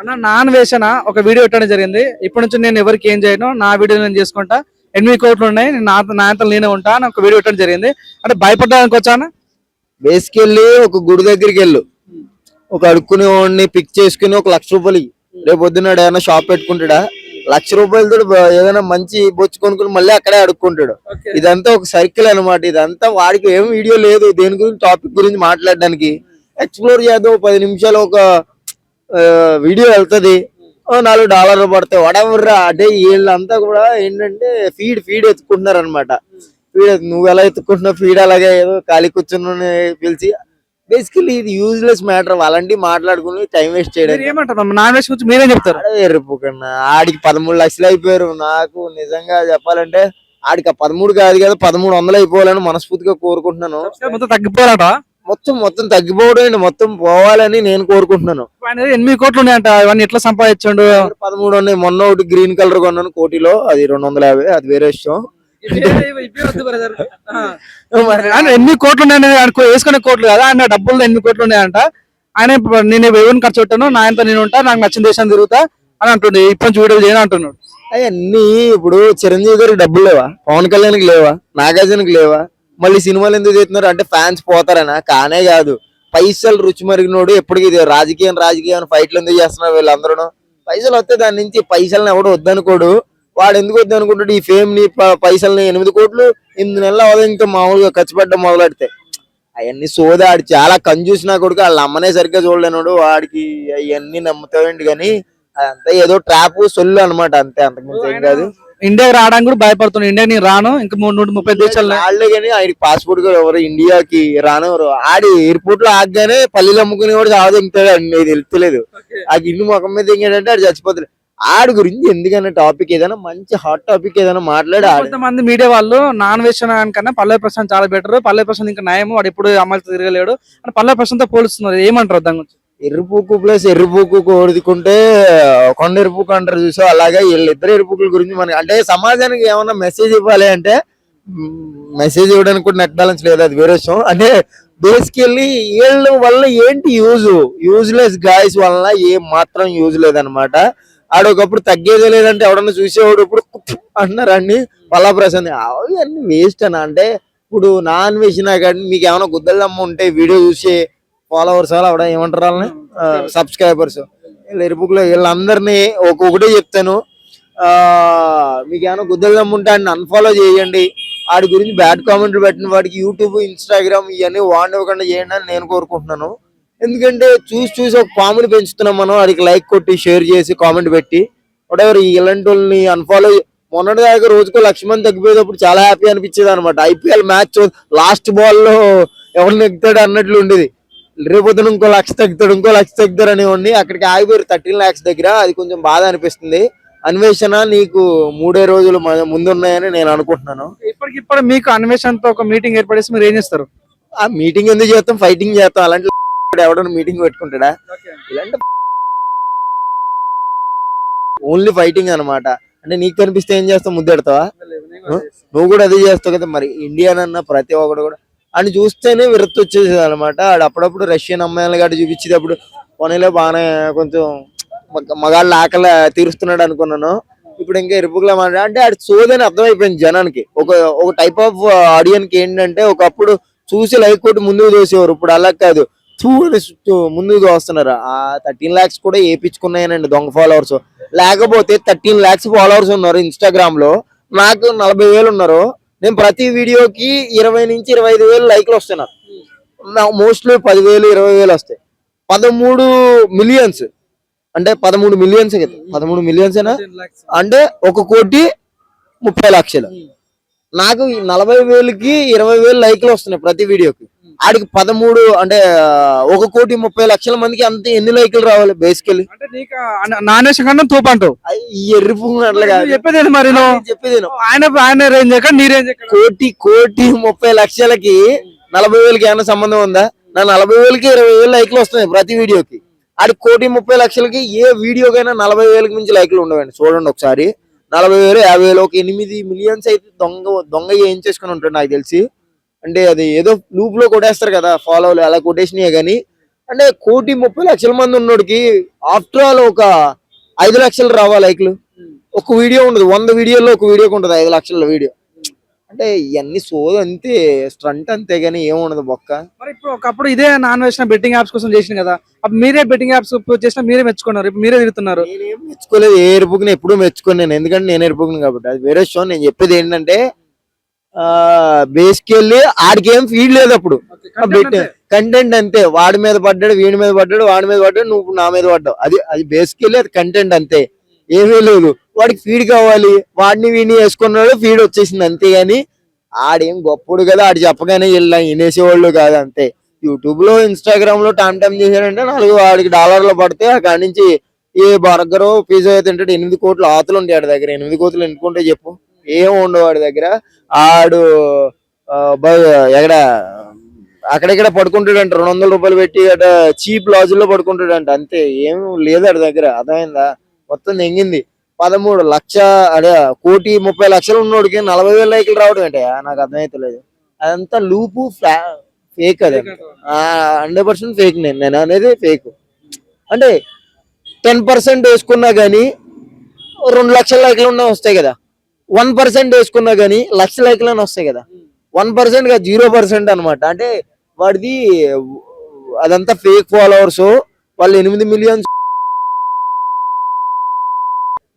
అన్న నాన్ వేసిన ఒక వీడియో పెట్టడం జరిగింది. ఇప్పటి నుంచి నేను ఎవరికి ఏం చేయను, నా వీడియో నేను చేసుకుంటా, 8 కోట్లు ఉన్నాయి, నా అంతా నేనే ఉంటా అని ఒక వీడియో పెట్టడం జరిగింది. అంటే భయపడడానికి వచ్చానా? బేసికెళ్ళి ఒక గుడి దగ్గరికి వెళ్ళు, ఒక అడుక్కునే వాడిని పిక్ చేసుకుని ఒక 1,00,000 రూపాయలు రేపు పొద్దున్నాడు ఏదైనా షాప్ పెట్టుకుంటాడా, 1,00,000 రూపాయలతో ఏదైనా మంచి బొచ్చు కొనుక్కుని మళ్ళీ అక్కడే అడుక్కుంటాడు. ఇదంతా ఒక సర్కిల్ అనమాట. ఇదంతా వాడికి ఏం వీడియో లేదు దేని గురించి టాపిక్ గురించి మాట్లాడడానికి. ఎక్స్ప్లోర్ చేద్దాం 10 నిమిషాలు ఒక వీడియో వెళ్తుంది, $4 పడతాయి వడవర్రా. అంటే వీళ్ళంతా కూడా ఏంటంటే ఫీడ్ ఎత్తుకుంటున్నారు అనమాట. నువ్వు ఎలా ఎత్తుకుంటున్నావు ఫీడ్, అలాగే ఏదో ఖాళీ కూర్చుని పిలిచి. బేసికలీ ఇది యూజ్లెస్ మ్యాటర్. అలాంటివి మాట్లాడుకుని టైం వేస్ట్ చేయడం. ఏమంటారు నాన్ వెజ్ గురించి మీరేం చెప్తారు? ఎర్రిపోకన్నా ఆడికి 13 లక్షలు అయిపోయారు. నాకు నిజంగా చెప్పాలంటే ఆడికి 13 కాదు కదా 1300 అయిపోవాలని మనస్ఫూర్తిగా కోరుకుంటున్నాను. మొత్తం తగ్గిపోవాలట, మొత్తం తగ్గిపోవడం, మొత్తం పోవాలని నేను కోరుకుంటున్నాను. 8 కోట్లు ఉన్నాయంట, ఇవన్నీ ఎట్లా సంపాదించండు? 13 ఉన్నాయి. మొన్న ఒకటి గ్రీన్ కలర్ కొన్నాను కోటిలో, అది 250, అది వేరే విషయం. 8 కోట్లు ఉన్నాయని వేసుకునే కోట్లు కదా, ఆయన డబ్బులు 8 కోట్లు ఉన్నాయంట. ఆయన నేను ఎవరిని ఖర్చు పెట్టాను, నా అంతా నేను ఉంటా, నాకు నచ్చిన దేశం తిరుగుతా అని అంటుండే. ఇప్పటి నుంచి వీడియో చేయను అంటున్నాడు. అవన్నీ ఇప్పుడు చిరంజీవి గారికి డబ్బులు లేవా, పవన్ కళ్యాణ్కి లేవా, నాగార్జునకి లేవా? మళ్ళీ సినిమాలు ఎందుకు చేస్తున్నారు అంటే ఫ్యాన్స్ పోతారనా? కానే కాదు, పైసలు రుచి మరిగినోడు ఎప్పటికీ రాజకీయం ఫైట్లు ఎందుకు చేస్తున్నారు వీళ్ళందరూ? పైసలు వస్తే దాని నుంచి పైసల్ని ఎవడు వద్దనుకోడు. వాడు ఎందుకు వద్దనుకుంటాడు? ఈ ఫేమ్ ని పైసల్ని 8 కోట్లు 8 నెలలు అవదు ఇంకా మామూలుగా ఖర్చు పెట్టడం మొదలెడితే. అవన్నీ సోదా. ఆడు చాలా కంజూస్ నా కొడుకు, వాళ్ళ అమ్మనే సరిగ్గా చూడలేనాడు. వాడికి అవన్నీ నమ్ముతావేంటి కానీ అదంతా ఏదో ట్రాప్ సొల్లు అనమాట, అంతే, అంతకుమించి ఏం కాదు. ఇండియాకి రావడానికి కూడా భయపడుతున్నాడు. ఇండియా నేను రాను, ఇంకా 130 దేశాలు వాళ్ళే కానీ ఆయనకి పాస్పోర్ట్ కూడా ఎవరు ఇండియాకి రానెవరు. ఆడి ఎయిర్పోర్ట్ లో ఆగగానే పల్లీలు అమ్ముకుని కూడా చావదింగుతాడు అని నాకు తెలుస్తలేదు. ఆ గిన్నె ముఖం మీద దిగాడంటే ఆడు చచ్చిపోతాడు. ఆడి గురించి ఎందుకన్నా టాపిక్ ఏదైనా మంచి హాట్ టాపిక్ ఏదైనా మాట్లాడి. కొంతమంది మీడియా వాళ్ళు నాన్ వెజ్ కన్నా పల్లవి ప్రశాంత్ చాలా బెటర్, పల్లవి ప్రశాంత్ ఇంకా నయం, వాడు ఎప్పుడు అమ్మాయితో తిరగలేడు అని పల్లవి ప్రశాంత్ తో పోలుస్తున్నారు. ఏమంటారు దాని గురించి? ఎర్రిపుక్కు ప్లస్ ఎర్రిపుక్కు కోరుకుంటే కొండ ఎరుపుకు అంటారు చూసా, అలాగే వీళ్ళిద్దరు ఎరుపుకుల గురించి మనకి అంటే సమాజానికి ఏమన్నా మెసేజ్ ఇవ్వాలి అంటే మెసేజ్ ఇవ్వడానికి కూడా నెట్ బ్యాలెన్స్ లేదు, అది వేరే విషయం. అంటే బేసికల్లీ వీళ్ళ వల్ల ఏంటి యూజ్లెస్ గాయస్ వల్ల ఏం మాత్రం యూజ్ లేదనమాట. ఆడొకప్పుడు తగ్గేదే లేదంటే ఎవడన్నా చూసేవాడు ఇప్పుడు అంటున్నారు అన్ని పల్లా ప్రశాంత్. అవన్నీ వేస్ట్ అన్న. అంటే ఇప్పుడు నాన్ వేసినా కానీ మీకు ఏమైనా గుద్దలమ్మ ఉంటే వీడియో చూసి ఫాలోవర్స్ వాళ్ళు అవడం ఏమంటారు వాళ్ళని, సబ్స్క్రైబర్స్, వీళ్ళ ఎరుపుకులో వీళ్ళందరినీ ఒకటే చెప్తాను. మీకు ఏమైనా గుద్దలమ్మ ఉంటే ఆయన అన్ఫాలో చేయండి. వాడి గురించి బ్యాడ్ కామెంట్లు పెట్టిన వాడికి యూట్యూబ్ ఇన్స్టాగ్రామ్ ఇవన్నీ వాడివ్వకుండా చేయండి అని నేను కోరుకుంటున్నాను. ఎందుకంటే చూసి ఒక పాముని పెంచుతున్నాం మనం, వాడికి లైక్ కొట్టి షేర్ చేసి కామెంట్ పెట్టి వాటెవర్ ఇలాంటి వాళ్ళని అన్ఫాలో. మొన్నటి దాకా రోజుకో 1,00,000 మంది తగ్గిపోయేటప్పుడు చాలా హ్యాపీ అనిపించేది అనమాట. ఐపీఎల్ మ్యాచ్ లాస్ట్ బాల్ లో ఎవరు నెగ్గుతాడు అన్నట్లు ఉండేది. రేపొద్దున ఇంకో 1,00,000 తగ్గుతాడు, ఇంకో 1,00,000 తగ్గుతారు అనేవాడిని. అక్కడికి ఆగిపోయారు 13 lakhs దగ్గర. అది కొంచెం బాధ అనిపిస్తుంది. అన్వేషణ నీకు 3 రోజులు ముందున్నాయని నేను అనుకుంటున్నాను. ఇప్పటికిప్పుడు మీకు అన్వేషణతో ఒక మీటింగ్ ఏర్పడేసి మీరు ఏం చేస్తారు? ఆ మీటింగ్ ఎందుకు చేస్తాం, ఫైటింగ్ చేస్తాం. అలాంటి ఎవడన్నా మీటింగ్ పెట్టుకుంటాడా? ఇలాంటి ఓన్లీ ఫైటింగ్ అనమాట. అంటే నీకు కనిపిస్తే ఏం చేస్తావు, ముద్దెడతావా? నువ్వు కూడా అదే చేస్తావు కదా. మరి ఇండియన్ అన్న ప్రతి ఒక్కడు కూడా అని చూస్తేనే విరక్తి వచ్చేసేది అనమాట. ఆడు అప్పుడప్పుడు రష్యన్ అమ్మాయిలు గడ్డ చూపించేటప్పుడు కొనలే బాగానే కొంచెం మగాళ్ళ ఆకలి తీరుస్తున్నాడు అనుకున్నాను. ఇప్పుడు ఇంకా ఎరుపుకులా మాట అంటే ఆడు సోదని అర్థమైపోయింది జనానికి. ఒక టైప్ ఆఫ్ ఆడియన్స్ కి ఏంటంటే ఒకప్పుడు చూసి లైక్ కొట్టి ముందుకు దోసేవారు, ఇప్పుడు అలా కాదు, ముందుకు దోస్తున్నారు. ఆ 13 lakhs కూడా వేయించుకున్నాయనండి దొంగ ఫాలోవర్స్. లేకపోతే 13 lakhs ఫాలోవర్స్ ఉన్నారు ఇన్స్టాగ్రామ్ లో, నాకు 40,000 ఉన్నారు. నేను ప్రతి వీడియోకి 20 నుంచి 25,000 లైక్లు వస్తున్నాయి. మోస్ట్లీ 10,000 20,000 వస్తాయి. 13 మిలియన్స్ అంటే 13 మిలియన్స్ కదా, 13 మిలియన్స్ అంటే 1,30,00,000. నాకు 40,000కి 20,000 లైక్లు వస్తున్నాయి ప్రతి వీడియోకి. ఆడికి 13 అంటే 1,30,00,000 మందికి అంతే ఎన్ని లైక్లు రావాలి బేసికలీ? చెప్పేది మరి చెప్పేది 1,30,00,000కి 40,000కి ఏమైనా సంబంధం ఉందా? నా 40,000కి 20,000 లైక్లు వస్తున్నాయి ప్రతి వీడియోకి. ఆడికి 1,30,00,000కి ఏ వీడియోకైనా 40,000కి మించి లైక్లు ఉండవండి. చూడండి ఒకసారి, 40,000 50,000 ఒక 8 మిలియన్స్ అయితే దొంగ ఏం చేసుకుని ఉంటాడు నాకు తెలిసి. అంటే అది ఏదో లూప్ లో కొట్టేస్తారు కదా ఫాలోలు, అలా కొట్టేసినాయి. కానీ అంటే 1,30,00,000 మంది ఉన్నోడికి ఆఫ్టర్ ఆల్ ఒక 5 లక్షలు రావా లైక్లు. ఒక వీడియో ఉండదు, 100 వీడియోల్లో ఒక వీడియోకి ఉంటుంది 5 లక్షల వీడియో. అంటే ఇవన్నీ సోది అంతే, స్టంట్ అంతే గానీ ఏముండదు బొక్క. మరి ఇప్పుడు ఒకప్పుడు ఇదే నాన్ వేసిన బెట్టింగ్ యాప్స్ కోసం చేసింది కదా, అప్పుడు మీరే బెట్టింగ్ యాప్స్ చేసినా మీరే మెచ్చుకున్నారు, ఇప్పుడు మీరే తిరుగుతున్నారు. నేనేం మెచ్చుకోలేదు, ఏ ఎరుపుకుని ఎప్పుడూ మెచ్చుకోను నేను, ఎందుకంటే నేను ఎరుపుకుని కాబట్టి అది వేరే షో. నేను చెప్పేది ఏంటంటే బేసికెళ్ళి ఆడికి ఏం ఫీడ్ లేదు అప్పుడు, కంటెంట్ అంతే. వాడి మీద పడ్డాడు, వీడి మీద పడ్డాడు, వాడి మీద పడ్డాడు, నువ్వు నా మీద పడ్డావు, అది అది బేసికెళ్ళి అది కంటెంట్ అంతే, ఏమీ లేదు. వాడికి ఫీడ్ కావాలి, వాడిని వీడిని వేసుకున్నాడు, ఫీడ్ వచ్చేసింది అంతేగాని ఆడేం గొప్పడు కదా, ఆడు చెప్పగానే వెళ్ళా వినేసేవాళ్ళు కాదు అంతే. యూట్యూబ్ లో ఇన్స్టాగ్రామ్ లో టైం చేశాడంటే 4 వాడికి డాలర్లు పడితే అక్కడి నుంచి ఏ బర్గర్ పిజ్జా తింటాడు. 8 కోట్ల ఆతులు ఉంటాయి ఆడి దగ్గర, 8 కోట్లు ఎన్నుకుంటే చెప్పు, ఏం ఉండవు వాడి దగ్గర. ఆడు ఎక్కడ అక్కడెక్కడ పడుకుంటాడంట, 200 రూపాయలు పెట్టి అట చీప్ లాడ్జ్లో పడుకుంటాడంట, అంతే, ఏం లేదు ఆడి దగ్గర. అర్థమైందా? మొత్తం తెంగింది. 13 లక్ష అదే 1,30,00,000 ఉన్నోడికి 40,000 లైకులు రావడం ఏంటి, నాకు అర్థమైతలేదు. అదంతా లూపు, ఫేక్, అది 100% ఫేక్. నేను అనేది ఫేక్. అంటే 10% వేసుకున్నా గానీ 2 లక్షల లైకులు ఉన్నా వస్తాయి కదా, 1% వేసుకున్నా గానీ 1,00,000 లైకులు వస్తాయి కదా. 1% గా 0% అనమాట. అంటే వాడిది అదంతా ఫేక్ ఫాలోవర్స్, వాళ్ళు 8 మిలియన్స్.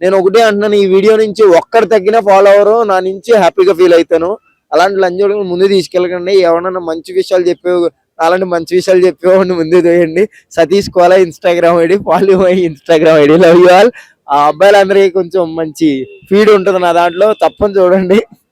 నేను ఒకటే అంటున్నాను, ఈ వీడియో నుంచి ఒక్కడు తగ్గిన ఫాలోవర్ నా నుంచి హ్యాపీగా ఫీల్ అవుతాను. అలాంటి లంజోడు ముందు తీసుకెళ్ళకండి. ఎవరన్నా మంచి విషయాలు చెప్పేవి, అలాంటి మంచి విషయాలు చెప్పేవాడిని ముందు తోయండి. Satish Kola Instagram ID, follow my Instagram ID. Love you all. ఆ అబ్బాయిలందరికీ కొంచెం మంచి ఫీడ్ ఉంటుంది నా దాంట్లో, తప్పని చూడండి.